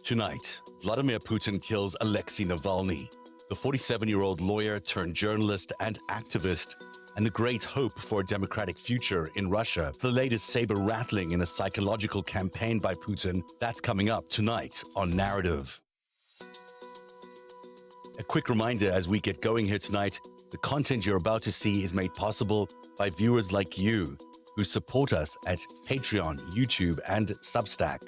Tonight, Vladimir Putin kills Alexey Navalny, the 47-year-old lawyer turned journalist and activist, and the great hope for a democratic future in Russia. The latest saber-rattling in a psychological campaign by Putin, that's coming up tonight on Narativ. A quick reminder as we get going here tonight, the content you're about to see is made possible by viewers like you who support us at Patreon, YouTube, and Substack.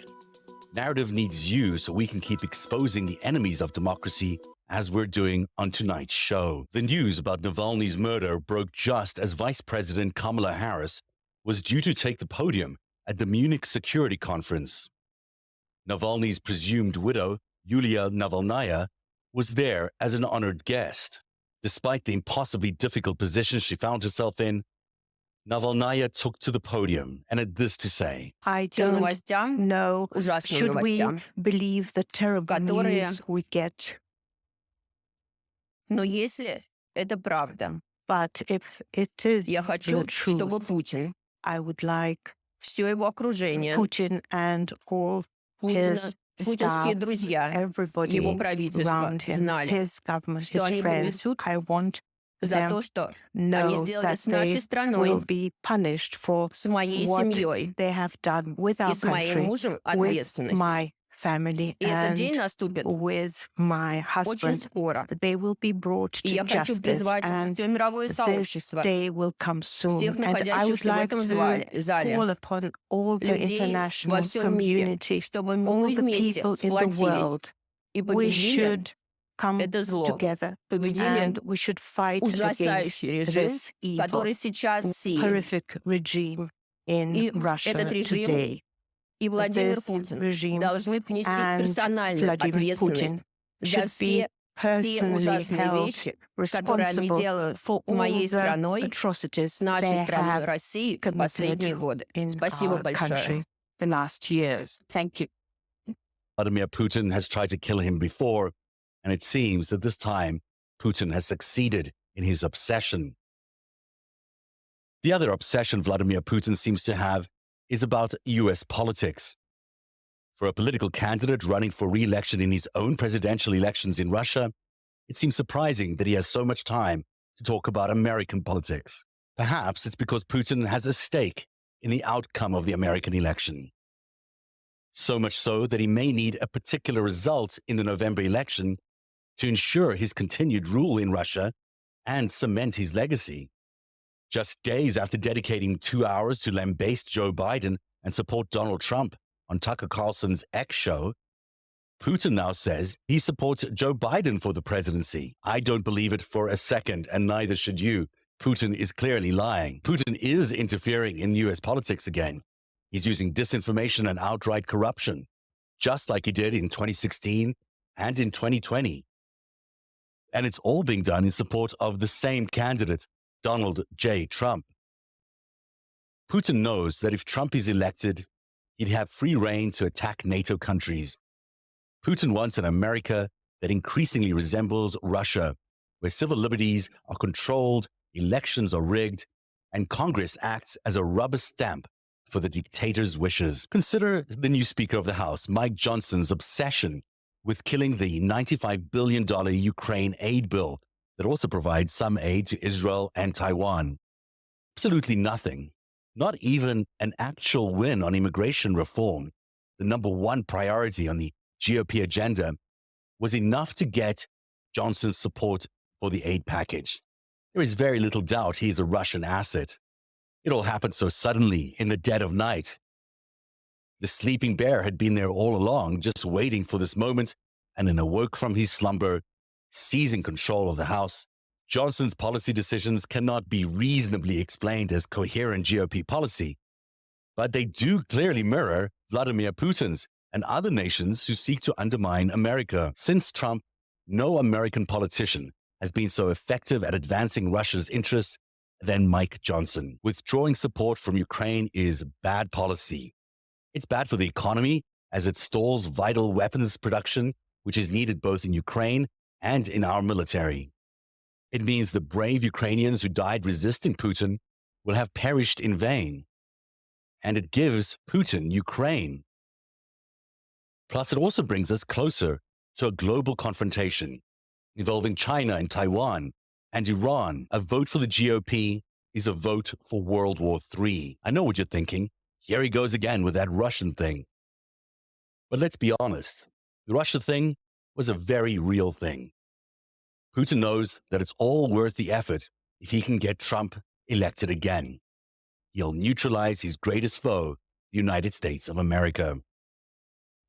Narativ needs you so we can keep exposing the enemies of democracy as we're doing on tonight's show. The news about Navalny's murder broke just as Vice President Kamala Harris was due to take the podium at the Munich Security Conference. Navalny's presumed widow, Yuliya Navalnaya, was there as an honored guest. Despite the impossibly difficult position she found herself in, Navalnaya took to the podium and had this to say. I don't know, should we believe the terrible news we get? Но если это правда, But if it is я хочу, the truth, чтобы Путин, I would like все его окружение, Putin and all his путинские staff, друзья, everybody его правительство around him, знали, his government, что his они friends, понесут I want за them то, что know они сделали that с нашей they страной, will be punished for с моей what семьей they have done with и our с моим country, мужем with ответственность. my family, И этот день and наступит with my очень husband. скоро. They will be brought И to я хочу justice, призвать and все мировое this сообщество, day will come soon. всех And I would находящихся в like этом to зале, call upon all the людей во international всем мире, community, чтобы all мы the вместе people in the сплотились world. и We победили should come это зло, together, победили and we should fight against ужасающий режим, this evil, который сейчас сеет. horrific regime in И Russia этот режим today. и Владимир This Путин regime должны понести and персональную Vladimir ответственность Putin за should be все те personally ужасные held вещи, которые они responsible делают for с all моей the страной, atrocities с нашей they страной have России в последние committed годы. in Спасибо our большое. country the last years. Thank you. Vladimir Putin has tried to kill him before, and it seems that this time Putin has succeeded in his obsession. The other obsession Vladimir Putin seems to have is about US politics. For a political candidate running for re-election in his own presidential elections in Russia, it seems surprising that he has so much time to talk about American politics. Perhaps it's because Putin has a stake in the outcome of the American election. So much so that he may need a particular result in the November election to ensure his continued rule in Russia and cement his legacy. Just days after dedicating 2 hours to lambaste Joe Biden and support Donald Trump on Tucker Carlson's X show, Putin now says he supports Joe Biden for the presidency. I don't believe it for a second, and neither should you. Putin is clearly lying. Putin is interfering in US politics again. He's using disinformation and outright corruption, just like he did in 2016 and in 2020. And it's all being done in support of the same candidate, Donald J. Trump. Putin knows that if Trump is elected, he'd have free rein to attack NATO countries. Putin wants an America that increasingly resembles Russia, where civil liberties are controlled, elections are rigged, and Congress acts as a rubber stamp for the dictator's wishes. Consider the new Speaker of the House, Mike Johnson's obsession with killing the $95 billion Ukraine aid bill that also provides some aid to Israel and Taiwan. Absolutely nothing, not even an actual win on immigration reform, the number one priority on the GOP agenda, was enough to get Johnson's support for the aid package. There is very little doubt he's a Russian asset. It all happened so suddenly in the dead of night. The sleeping bear had been there all along, just waiting for this moment, and then awoke from his slumber, seizing control of the House. Johnson's policy decisions cannot be reasonably explained as coherent GOP policy, but they do clearly mirror Vladimir Putin's and other nations who seek to undermine America. Since Trump, no American politician has been so effective at advancing Russia's interests than Mike Johnson. Withdrawing support from Ukraine is bad policy. It's bad for the economy as it stalls vital weapons production, which is needed both in Ukraine and in our military. It means the brave Ukrainians who died resisting Putin will have perished in vain. and it gives Putin Ukraine. Plus, it also brings us closer to a global confrontation involving China and Taiwan and Iran. A vote for the GOP is a vote for World War III. I know what you're thinking. Here he goes again with that Russian thing. But let's be honest, the Russia thing was a very real thing. Putin knows that it's all worth the effort if he can get Trump elected again. He'll neutralize his greatest foe, the United States of America.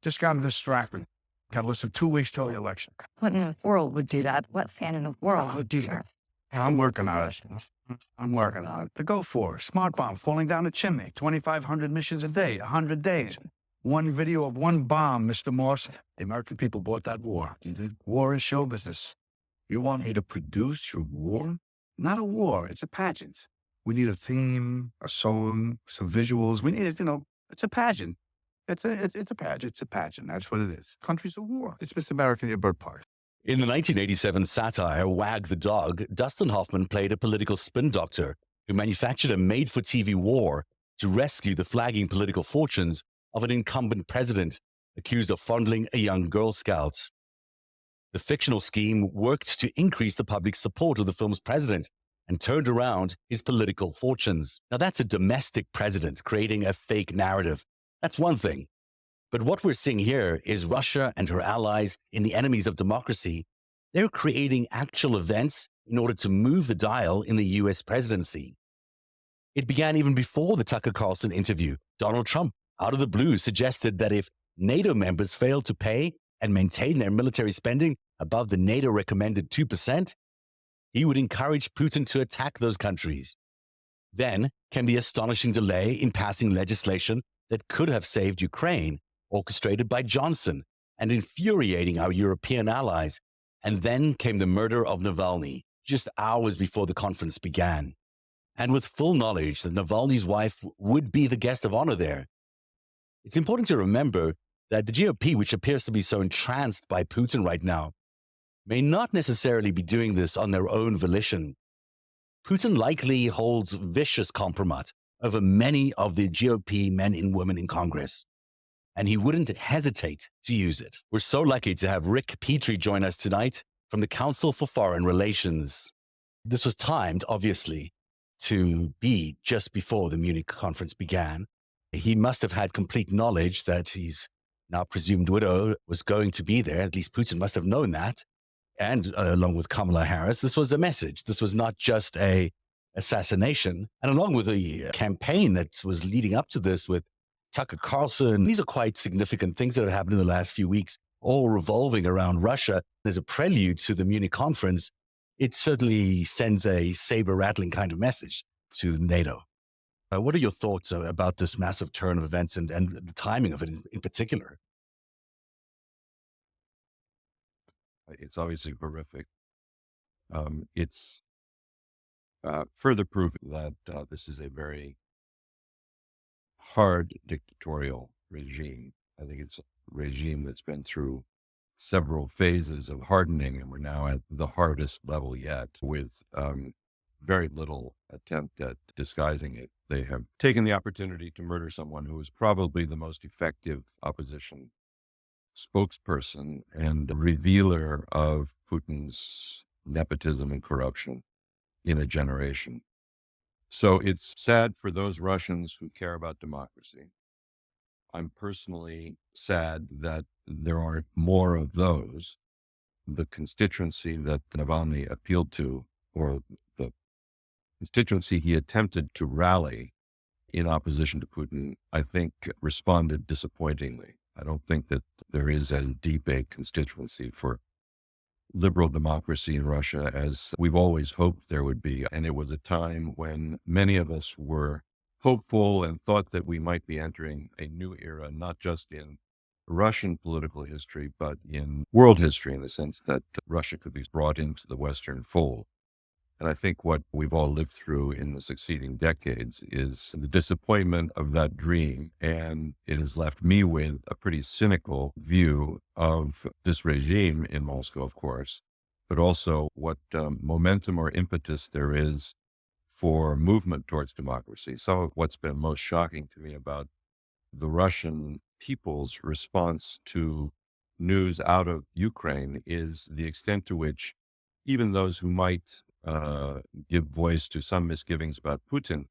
Just got distracted. Got less than 2 weeks till the election. What in the world would do that? What fan in the world would do that? I'm working on it. I'm working on it. The go for smart bomb falling down a chimney. 2,500 missions a day, 100 days. One video of one bomb, Mr. Morse. The American people bought that war. War is show business. You want me to produce your war? Not a war. It's a pageant. We need a theme, a song, some visuals. We need, it's a pageant. It's a pageant. It's a pageant. That's what it is. Country's a war. It's Mr. America, your bird party. In the 1987 satire Wag the Dog, Dustin Hoffman played a political spin doctor who manufactured a made-for-TV war to rescue the flagging political fortunes of an incumbent president accused of fondling a young Girl Scout. The fictional scheme worked to increase the public's support of the film's president and turned around his political fortunes. Now, that's a domestic president creating a fake narrative. That's one thing. But what we're seeing here is Russia and her allies in the enemies of democracy. They're creating actual events in order to move the dial in the US presidency. It began even before the Tucker Carlson interview. Donald Trump, out of the blue, suggested that if NATO members failed to pay and maintain their military spending above the NATO recommended 2%, he would encourage Putin to attack those countries. Then came the astonishing delay in passing legislation that could have saved Ukraine, orchestrated by Johnson and infuriating our European allies. And then came the murder of Navalny, just hours before the conference began. And with full knowledge that Navalny's wife would be the guest of honor there. It's important to remember that the GOP, which appears to be so entranced by Putin right now, may not necessarily be doing this on their own volition. Putin likely holds vicious compromise over many of the GOP men and women in Congress, and he wouldn't hesitate to use it. We're so lucky to have Rick Petrie join us tonight from the Council for Foreign Relations. This was timed, obviously, to be just before the Munich Conference began. He must have had complete knowledge that his now presumed widow was going to be there. At least Putin must have known that. And along with Kamala Harris, this was a message. This was not just a assassination. And along with the campaign that was leading up to this with Tucker Carlson, these are quite significant things that have happened in the last few weeks, all revolving around Russia. As a prelude to the Munich Conference, it certainly sends a saber-rattling kind of message to NATO. What are your thoughts about this massive turn of events and the timing of it in particular? It's obviously horrific. It's further proof that this is a very hard dictatorial regime. I think it's a regime that's been through several phases of hardening, and we're now at the hardest level yet with very little attempt at disguising it. They have taken the opportunity to murder someone who was probably the most effective opposition spokesperson and revealer of Putin's nepotism and corruption in a generation. So it's sad for those Russians who care about democracy. I'm personally sad that there aren't more of those. The constituency that Navalny appealed to, or the constituency he attempted to rally in opposition to Putin, I think responded disappointingly. I don't think that there is as deep a constituency for liberal democracy in Russia as we've always hoped there would be. And it was a time when many of us were hopeful and thought that we might be entering a new era, not just in Russian political history, but in world history, in the sense that Russia could be brought into the Western fold. And I think what we've all lived through in the succeeding decades is the disappointment of that dream. And it has left me with a pretty cynical view of this regime in Moscow, of course, but also what momentum or impetus there is for movement towards democracy. Some of what's been most shocking to me about the Russian people's response to news out of Ukraine is the extent to which even those who might give voice to some misgivings about Putin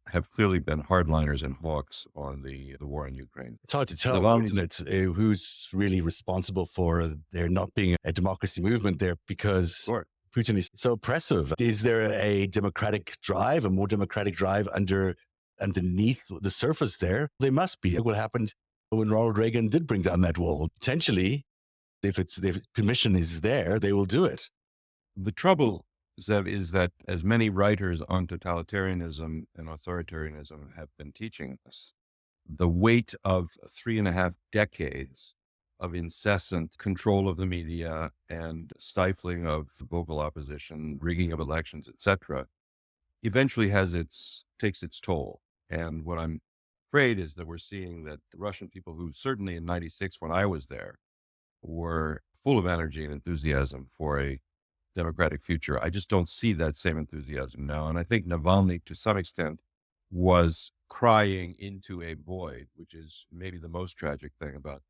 have clearly been hardliners and hawks on the war in Ukraine. It's hard to tell, isn't it, who's really responsible for there not being a democracy movement there because Sure. Putin is so oppressive. Is there a democratic drive, a more democratic drive underneath the surface there? There must be. What happened when Ronald Reagan did bring down that wall? Potentially, if permission is there, they will do it. The trouble, Zev, is that as many writers on totalitarianism and authoritarianism have been teaching us, the weight of 3.5 decades of incessant control of the media and stifling of vocal opposition, rigging of elections, etc., eventually takes its toll. And what I'm afraid is that we're seeing that the Russian people who certainly in 96, when I was there, were full of energy and enthusiasm for a democratic future. I just don't see that same enthusiasm now. And I think Navalny, to some extent, was crying into a void, which is maybe the most tragic thing about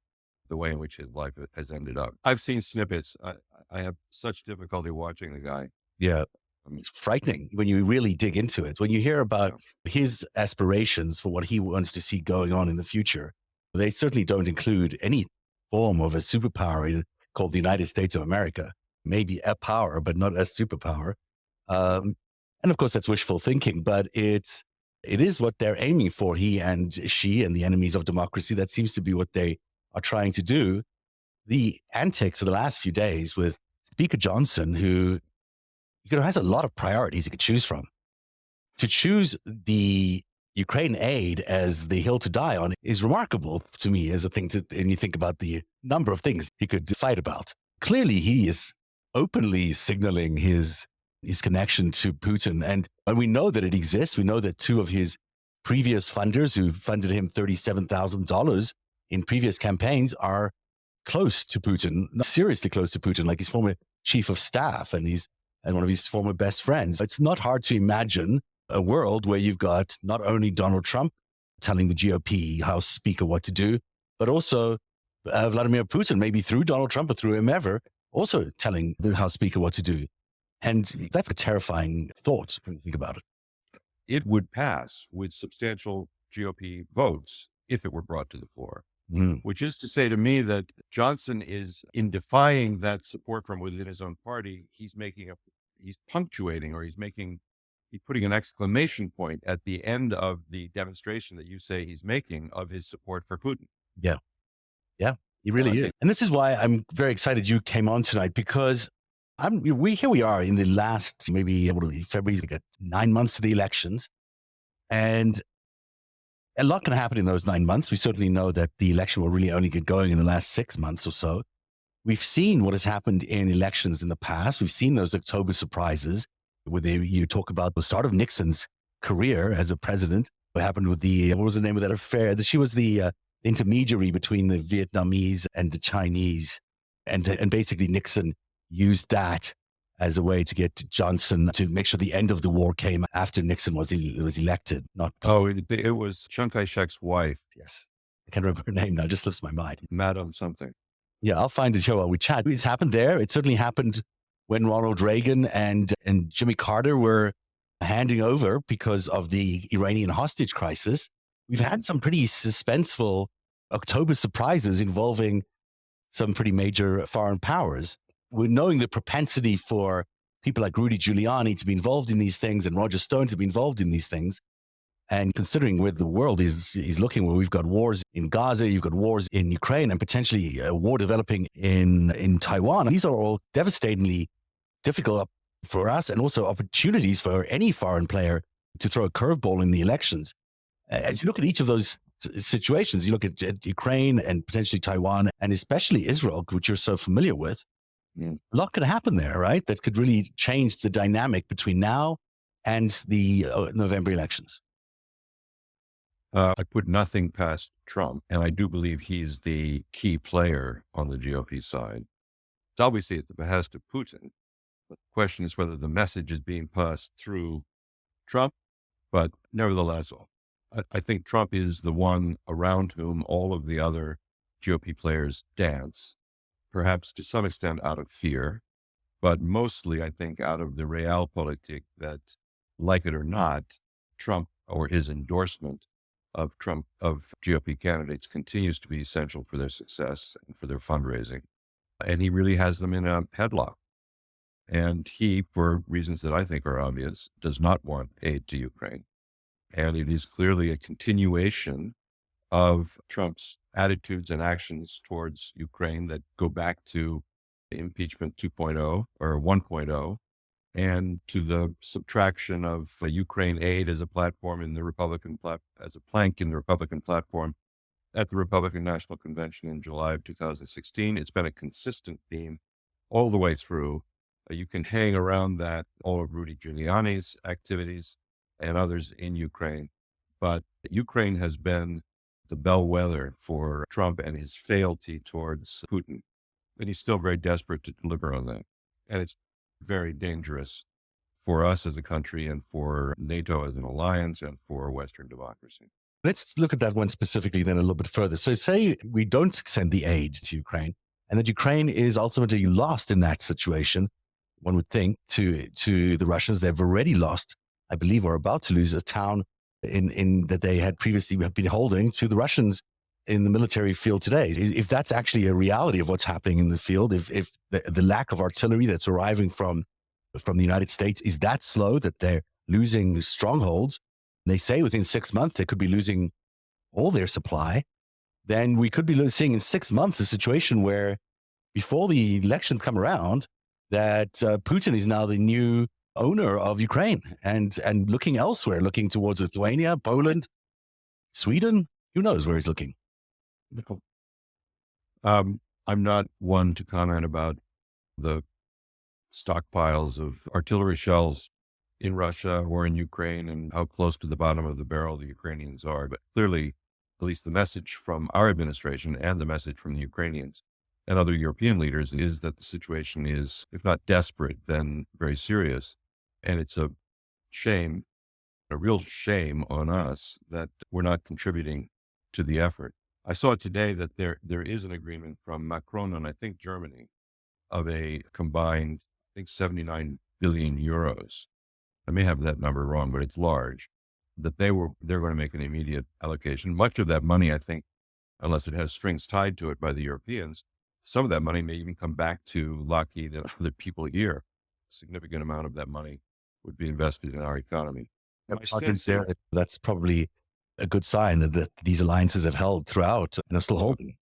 the way in which his life has ended up. I've seen snippets. I have such difficulty watching the guy. Yeah. It's frightening when you really dig into it. When you hear about his aspirations for what he wants to see going on in the future, they certainly don't include any form of a superpower called the United States of America. Maybe a power, but not a superpower. And of course, that's wishful thinking, but it is what they're aiming for. He and she and the enemies of democracy, that seems to be what they are trying to do. The antics of the last few days with Speaker Johnson, who has a lot of priorities he could choose from. To choose the Ukraine aid as the hill to die on is remarkable to me as a thing and you think about the number of things he could fight about. Clearly, he is openly signaling his connection to Putin. And we know that it exists. We know that two of his previous funders who funded him $37,000 in previous campaigns are close to Putin, not seriously close to Putin, like his former chief of staff and one of his former best friends. It's not hard to imagine a world where you've got not only Donald Trump telling the GOP House Speaker what to do, but also Vladimir Putin, maybe through Donald Trump or through whomever, also telling the House Speaker what to do. And that's a terrifying thought when you think about it. It would pass with substantial GOP votes if it were brought to the floor, which is to say to me that Johnson is, in defying that support from within his own party, he's punctuating, or he's putting an exclamation point at the end of the demonstration that you say he's making of his support for Putin. Yeah. Yeah, he really is. And this is why I'm very excited you came on tonight, because here we are in the last, maybe February, we got 9 months to the elections. And a lot can happen in those 9 months. We certainly know that the election will really only get going in the last 6 months or so. We've seen what has happened in elections in the past. We've seen those October surprises where you talk about the start of Nixon's career as a president. What happened with what was the name of that affair? She was the intermediary between the Vietnamese and the Chinese. And basically Nixon used that as a way to get Johnson to make sure the end of the war came after Nixon was elected. It was Chiang Kai-shek's wife. Yes. I can't remember her name now, just slips my mind. Madam something. Yeah, I'll find it here while we chat. It's happened there. It certainly happened when Ronald Reagan and Jimmy Carter were handing over because of the Iranian hostage crisis. We've had some pretty suspenseful October surprises involving some pretty major foreign powers. We're knowing the propensity for people like Rudy Giuliani to be involved in these things and Roger Stone to be involved in these things. And considering where the world is looking, where we've got wars in Gaza, you've got wars in Ukraine, and potentially a war developing in Taiwan, these are all devastatingly difficult for us, and also opportunities for any foreign player to throw a curveball in the elections. As you look at each of those situations, you look at Ukraine and potentially Taiwan, and especially Israel, which you're so familiar with, a lot could happen there, right? That could really change the dynamic between now and the November elections. I put nothing past Trump, and I do believe he's the key player on the GOP side. It's obviously at the behest of Putin, but the question is whether the message is being passed through Trump, but nevertheless, I think Trump is the one around whom all of the other GOP players dance, perhaps to some extent out of fear, but mostly, I think, out of the realpolitik that, like it or not, Trump or his endorsement of GOP candidates continues to be essential for their success and for their fundraising. And he really has them in a headlock. And he, for reasons that I think are obvious, does not want aid to Ukraine. And it is clearly a continuation of Trump's attitudes and actions towards Ukraine that go back to impeachment 2.0 or 1.0, and to the subtraction of Ukraine aid as a platform in the as a plank in the Republican platform at the Republican National Convention in July of 2016. It's been a consistent theme all the way through. You can hang around that, all of Rudy Giuliani's activities and others in Ukraine, but Ukraine has been the bellwether for Trump and his fealty towards Putin. And he's still very desperate to deliver on that. And it's very dangerous for us as a country and for NATO as an alliance and for Western democracy. Let's look at that one specifically then a little bit further. So say we don't send the aid to Ukraine and that Ukraine is ultimately lost in that situation, one would think, to the Russians. They've already lost, I believe, or about to lose a town in that they had previously been holding to the Russians in the military field today. If that's actually a reality of what's happening in the field, if the lack of artillery that's arriving from the United States is that slow that they're losing strongholds, they say within 6 months they could be losing all their supply, then we could be seeing in 6 months a situation where before the elections come around, that Putin is now the new owner of Ukraine and looking elsewhere, looking towards Lithuania, Poland, Sweden. Who knows where he's looking? I'm not one to comment about the stockpiles of artillery shells in Russia or in Ukraine and how close to the bottom of the barrel the Ukrainians are. But clearly, at least the message from our administration and the message from the Ukrainians and other European leaders is that the situation is, if not desperate, then very serious. And it's a shame, a real shame on us that we're not contributing to the effort. I saw today that there is an agreement from Macron and I think Germany of a combined, I think 79 billion euros. I may have that number wrong, but it's large, that they're going to make an immediate allocation. Much of that money, I think, unless it has strings tied to it by the Europeans, some of that money may even come back to Lockheed and the people here. A significant amount of that money would be invested in our economy. That's probably a good sign that these alliances have held throughout and are still holding.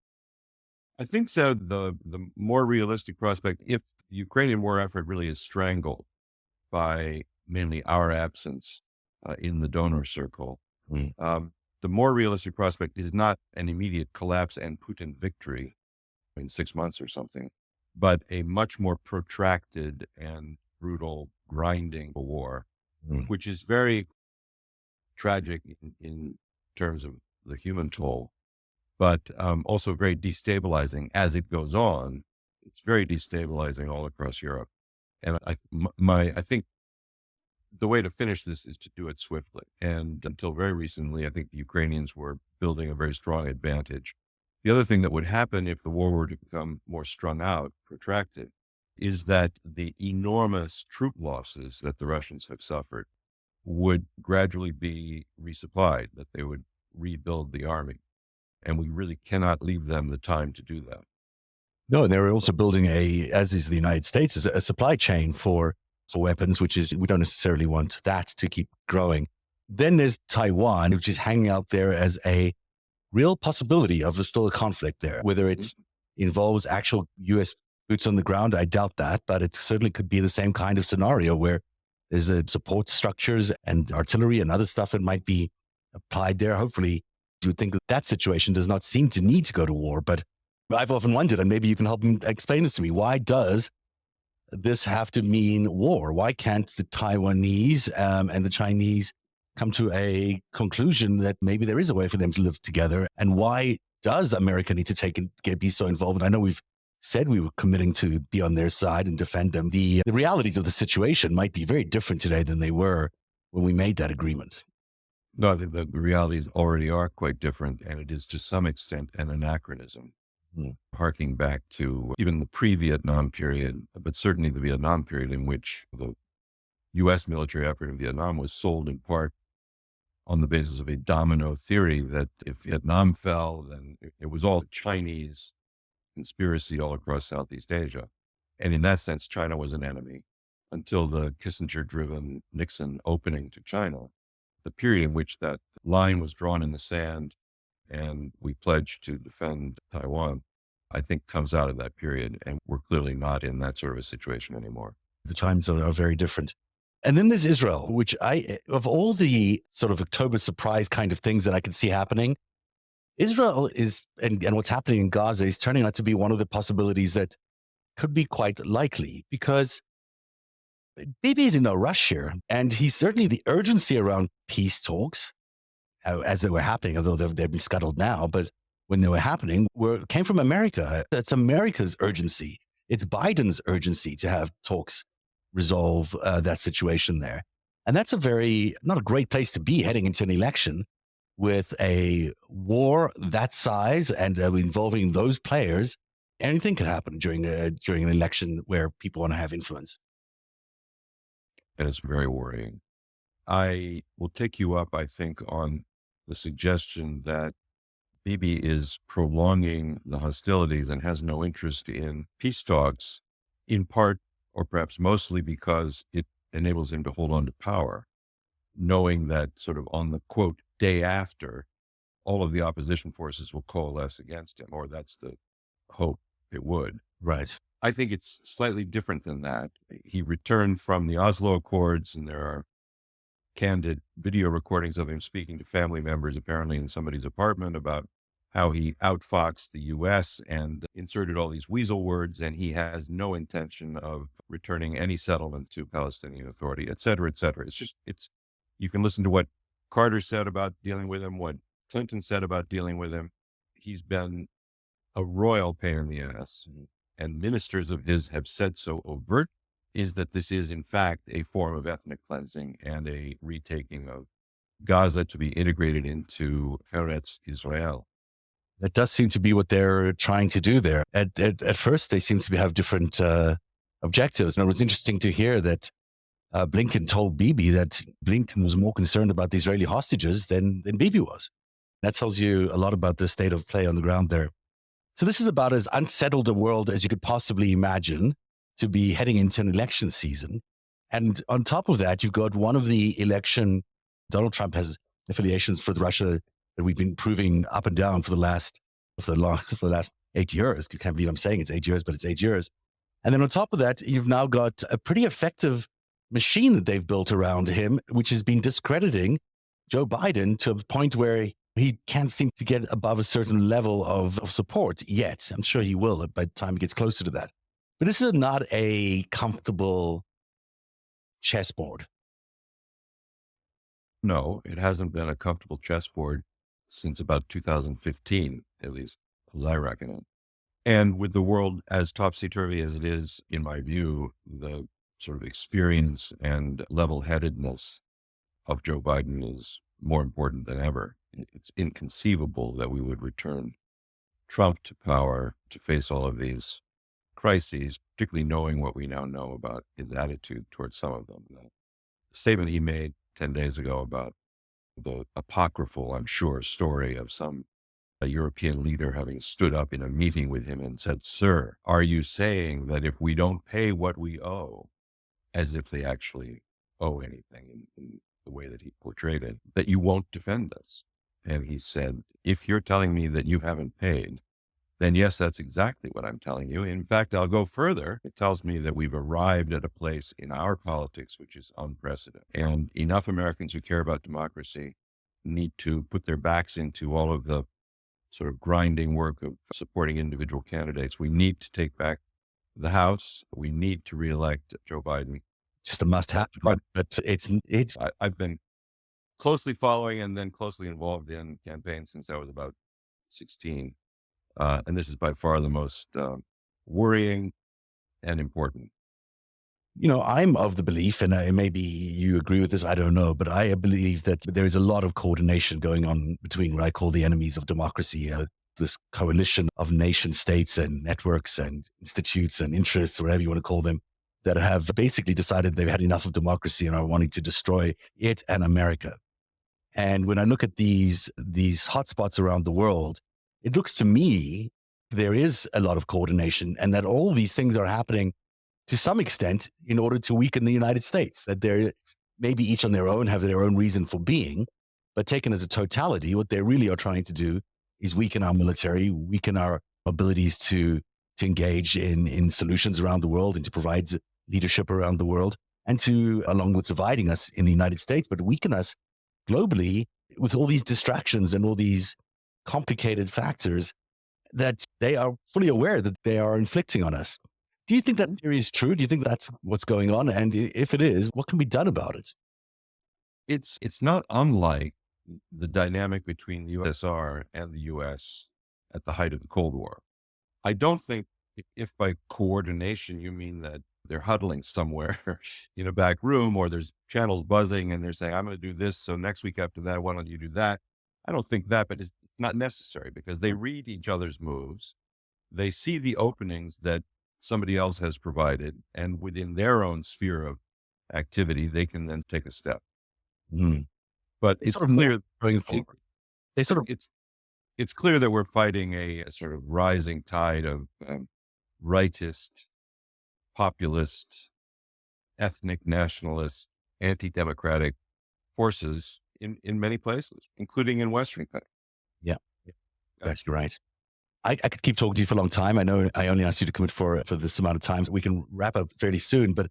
I think so. The more realistic prospect, if the Ukrainian war effort really is strangled by mainly our absence in the donor circle, the more realistic prospect is not an immediate collapse and Putin victory in 6 months or something, but a much more protracted and brutal grinding war, which is very tragic in terms of the human toll, but also very destabilizing as it goes on. It's very destabilizing all across Europe. And I think the way to finish this is to do it swiftly. And until very recently, I think the Ukrainians were building a very strong advantage. The other thing that would happen if the war were to become more strung out, protracted, is that the enormous troop losses that the Russians have suffered would gradually be resupplied, that they would rebuild the army. And we really cannot leave them the time to do that. No, and they're also building as is the United States, a supply chain for weapons, which is, we don't necessarily want that to keep growing. Then there's Taiwan, which is hanging out there as a real possibility of still a conflict there. Whether it involves actual U.S. boots on the ground, I doubt that, but it certainly could be the same kind of scenario where there's support structures and artillery and other stuff that might be applied there. Hopefully, you would think that situation does not seem to need to go to war, but I've often wondered, and maybe you can help me explain this to me, why does this have to mean war? Why can't the Taiwanese and the Chinese come to a conclusion that maybe there is a way for them to live together? And why does America need to be so involved? And I know we've said we were committing to be on their side and defend them. The realities of the situation might be very different today than they were when we made that agreement. No, I think the realities already are quite different, and it is to some extent an anachronism. Harking back to even the pre-Vietnam period, but certainly the Vietnam period, in which the U.S. military effort in Vietnam was sold in part on the basis of a domino theory that if Vietnam fell, then it was all Chinese conspiracy all across Southeast Asia. And in that sense, China was an enemy until the Kissinger-driven Nixon opening to China. The period in which that line was drawn in the sand and we pledged to defend Taiwan, I think comes out of that period. And we're clearly not in that sort of a situation anymore. The times are very different. And then there's Israel, which of all the sort of October surprise kind of things that I could see happening, Israel is, and what's happening in Gaza is turning out to be one of the possibilities that could be quite likely, because Bibi is in no rush here. And he's certainly the urgency around peace talks, as they were happening, although they've been scuttled now, but when they were happening, came from America. It's America's urgency. It's Biden's urgency to have talks resolve that situation there. And that's not a great place to be heading into an election with a war that size and involving those players. Anything could happen during an election where people want to have influence. And it's very worrying. I will take you up, I think, on the suggestion that Bibi is prolonging the hostilities and has no interest in peace talks, in part, or perhaps mostly, because it enables him to hold on to power, knowing that sort of on the, quote, day after, all of the opposition forces will coalesce against him, or that's the hope it would. Right. I think it's slightly different than that. He returned from the Oslo Accords, and there are candid video recordings of him speaking to family members, apparently in somebody's apartment, about how he outfoxed the U.S. and inserted all these weasel words, and he has no intention of returning any settlement to Palestinian Authority, et cetera, et cetera. You can listen to what Carter said about dealing with him, what Clinton said about dealing with him. He's been a royal pain in the ass, and ministers of his have said so overt, is that this is in fact a form of ethnic cleansing and a retaking of Gaza to be integrated into Eretz Israel. That does seem to be what they're trying to do there. At first, they seem to have different objectives. And it was interesting to hear that Blinken told Bibi that Blinken was more concerned about the Israeli hostages than Bibi was. That tells you a lot about the state of play on the ground there. So this is about as unsettled a world as you could possibly imagine to be heading into an election season. And on top of that, you've got one of the election, Donald Trump has affiliations with Russia that we've been proving up and down for the last 8 years. You can't believe I'm saying it's 8 years, but it's 8 years. And then on top of that, you've now got a pretty effective machine that they've built around him, which has been discrediting Joe Biden to a point where he can't seem to get above a certain level of support yet. I'm sure he will by the time he gets closer to that. But this is not a comfortable chessboard. No, it hasn't been a comfortable chessboard since about 2015, at least as I reckon it. And with the world as topsy-turvy as it is, in my view, the sort of experience and level-headedness of Joe Biden is more important than ever. It's inconceivable that we would return Trump to power to face all of these crises, particularly knowing what we now know about his attitude towards some of them. The statement he made 10 days ago about the apocryphal, I'm sure, story of a European leader having stood up in a meeting with him and said, "Sir, are you saying that if we don't pay what we owe," as if they actually owe anything in the way that he portrayed it, "that you won't defend us?" And he said, "If you're telling me that you haven't paid, then yes, that's exactly what I'm telling you. In fact, I'll go further. It tells me that we've arrived at a place in our politics which is unprecedented. And enough Americans who care about democracy need to put their backs into all of the sort of grinding work of supporting individual candidates. We need to take back the House. We need to reelect Joe Biden." Just a must-have. But it's. I've been closely following and then closely involved in campaigns since I was about 16. And this is by far the most worrying and important. I'm of the belief, and maybe you agree with this, I don't know, but I believe that there is a lot of coordination going on between what I call the enemies of democracy, this coalition of nation states and networks and institutes and interests, whatever you want to call them, that have basically decided they've had enough of democracy and are wanting to destroy it and America. And when I look at these hotspots around the world, it looks to me there is a lot of coordination, and that all these things are happening to some extent in order to weaken the United States, that they're maybe each on their own have their own reason for being, but taken as a totality, what they really are trying to do is weaken our military, weaken our abilities to engage in solutions around the world and to provide leadership around the world, and to, along with dividing us in the United States, but weaken us globally with all these distractions and all these complicated factors that they are fully aware that they are inflicting on us. Do you think that theory is true? Do you think that's what's going on? And if it is, what can be done about it? It's not unlike the dynamic between the USSR and the US at the height of the Cold War. I don't think if by coordination you mean that they're huddling somewhere in a back room, or there's channels buzzing and they're saying, I'm going to do this, so next week after that, why don't you do that? I don't think that, but it's not necessary, because they read each other's moves. They see the openings that somebody else has provided, and within their own sphere of activity, they can then take a step. But it's clear going forward. It's clear that we're fighting a sort of rising tide of rightist, populist, ethnic nationalist, anti-democratic forces in many places, including in Western countries. Yeah, that's right. I could keep talking to you for a long time. I know I only asked you to commit for this amount of time. So we can wrap up fairly soon. But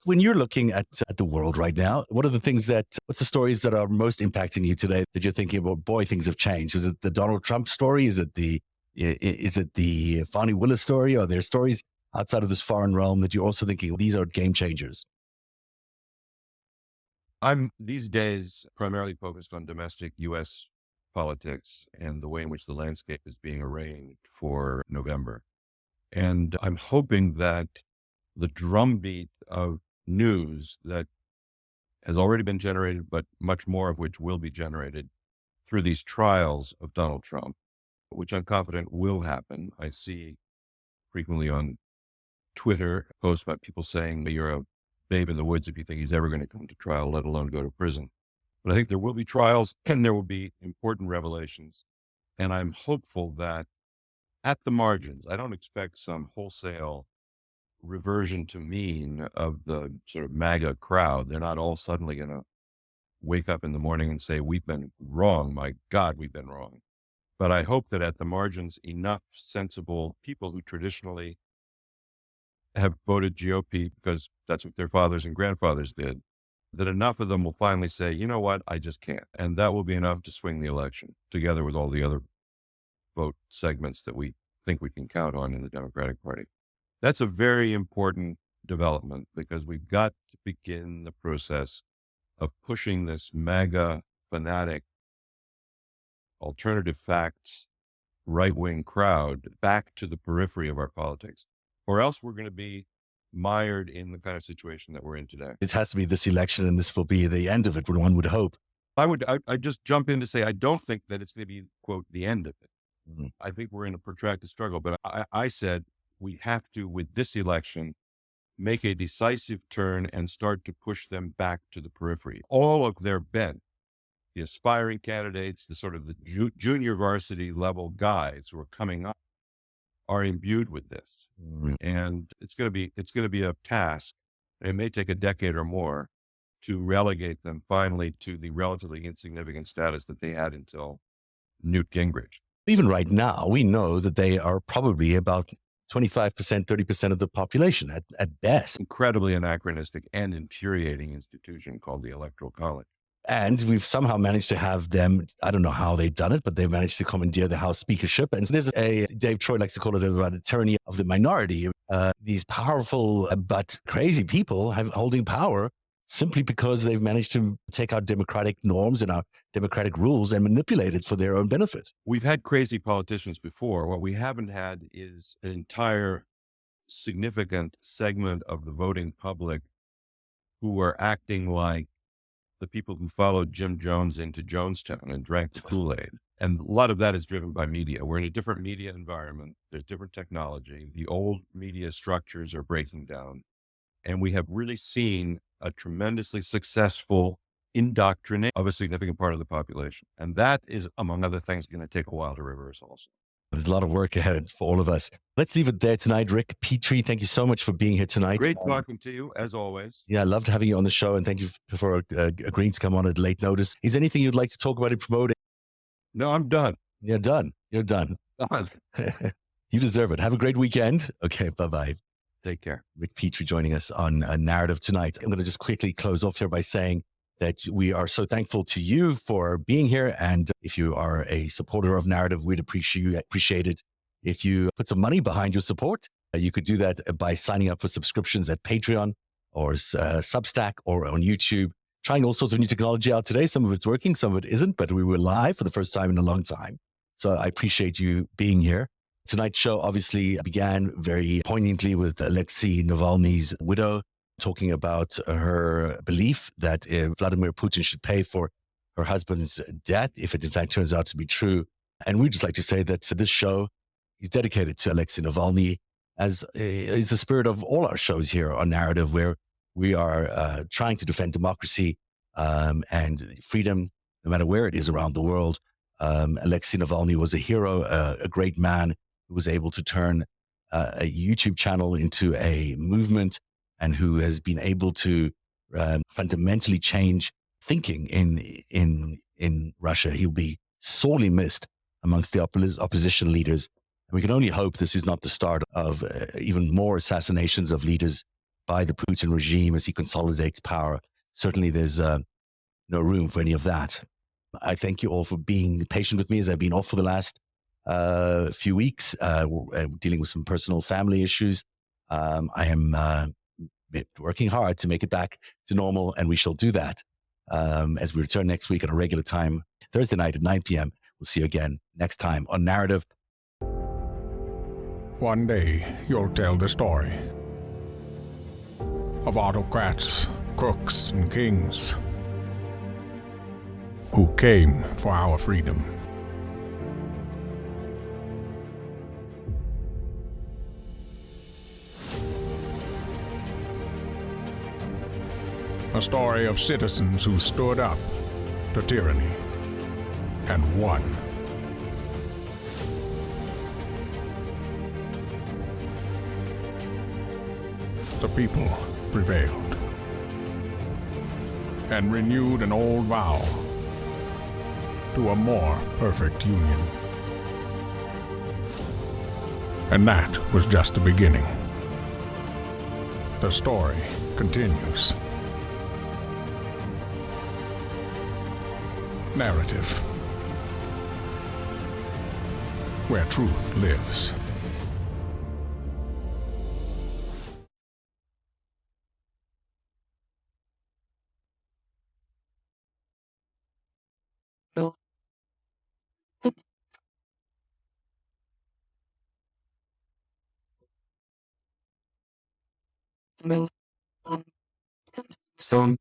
when you're looking at the world right now, what are the things what's the stories that are most impacting you today that you're thinking about, boy, things have changed? Is it the Donald Trump story? Is it the Fani Willis story? Are there stories outside of this foreign realm that you're also thinking, these are game changers? I'm these days primarily focused on domestic U.S. politics and the way in which the landscape is being arranged for November. And I'm hoping that the drumbeat of news that has already been generated, but much more of which will be generated through these trials of Donald Trump, which I'm confident will happen. I see frequently on Twitter posts about people saying that you're a babe in the woods if you think he's ever going to come to trial, let alone go to prison. But I think there will be trials and there will be important revelations. And I'm hopeful that at the margins, I don't expect some wholesale reversion to mean of the sort of MAGA crowd. They're not all suddenly going to wake up in the morning and say, we've been wrong. My God, we've been wrong. But I hope that at the margins, enough sensible people who traditionally have voted GOP because that's what their fathers and grandfathers did, that enough of them will finally say, you know what, I just can't. And that will be enough to swing the election, together with all the other vote segments that we think we can count on in the Democratic Party. That's a very important development, because we've got to begin the process of pushing this MAGA fanatic, alternative facts, right-wing crowd back to the periphery of our politics, or else we're going to be mired in the kind of situation that we're in today. It has to be this election, and this will be the end of it, one would hope. I'd just jump in to say, I don't think that it's going to be, quote, the end of it. Mm-hmm. I think we're in a protracted struggle, but I said we have to, with this election, make a decisive turn and start to push them back to the periphery. All of their bent, the aspiring candidates, the sort of the junior varsity level guys who are coming up, are imbued with this. Mm-hmm. And it's going to be a task. It may take a decade or more to relegate them finally to the relatively insignificant status that they had until Newt Gingrich. Even right now, we know that they are probably about 25%, 30% of the population at best. Incredibly anachronistic and infuriating institution called the Electoral College. And we've somehow managed to have them, I don't know how they've done it, but they've managed to commandeer the House speakership. And there's Dave Troy likes to call it a tyranny of the minority. These powerful but crazy people holding power simply because they've managed to take our democratic norms and our democratic rules and manipulate it for their own benefit. We've had crazy politicians before. What we haven't had is an entire significant segment of the voting public who were acting like the people who followed Jim Jones into Jonestown and drank the Kool-Aid. And a lot of that is driven by media. We're in a different media environment. There's different technology. The old media structures are breaking down. And we have really seen a tremendously successful indoctrination of a significant part of the population. And that is, among other things, going to take a while to reverse also. There's a lot of work ahead for all of us. Let's leave it there tonight. Rick Petrie, thank you so much for being here tonight. Great talking to you, as always. Yeah, I loved having you on the show, and thank you for agreeing to come on at late notice. Is there anything you'd like to talk about and promote? No, I'm done. You're done. You're done. Done. You deserve it. Have a great weekend. Okay, bye-bye. Take care. Rick Petrie joining us on Narativ tonight. I'm going to just quickly close off here by saying that we are so thankful to you for being here. And if you are a supporter of Narativ, we'd appreciate it if you put some money behind your support. You could do that by signing up for subscriptions at Patreon or Substack or on YouTube. Trying all sorts of new technology out today. Some of it's working, some of it isn't, but we were live for the first time in a long time. So I appreciate you being here. Tonight's show obviously began very poignantly with Alexey Navalny's widow talking about her belief that Vladimir Putin should pay for her husband's death, if it in fact turns out to be true. And we'd just like to say that this show is dedicated to Alexey Navalny, as is the spirit of all our shows here on Narativ, where we are trying to defend democracy and freedom, no matter where it is around the world. Alexey Navalny was a hero, a great man who was able to turn a YouTube channel into a movement, and who has been able to fundamentally change thinking in Russia. He'll be sorely missed amongst the opposition leaders. And we can only hope this is not the start of even more assassinations of leaders by the Putin regime as he consolidates power. Certainly there's no room for any of that. I thank you all for being patient with me as I've been off for the last few weeks, dealing with some personal family issues. I am working hard to make it back to normal, and we shall do that as we return next week at a regular time, Thursday night at 9 p.m. We'll see you again next time on Narativ. One day, you'll tell the story of autocrats, crooks, and kings who came for our freedom. A story of citizens who stood up to tyranny and won. The people prevailed and renewed an old vow to a more perfect union. And that was just the beginning. The story continues. Narativ, where truth lives. So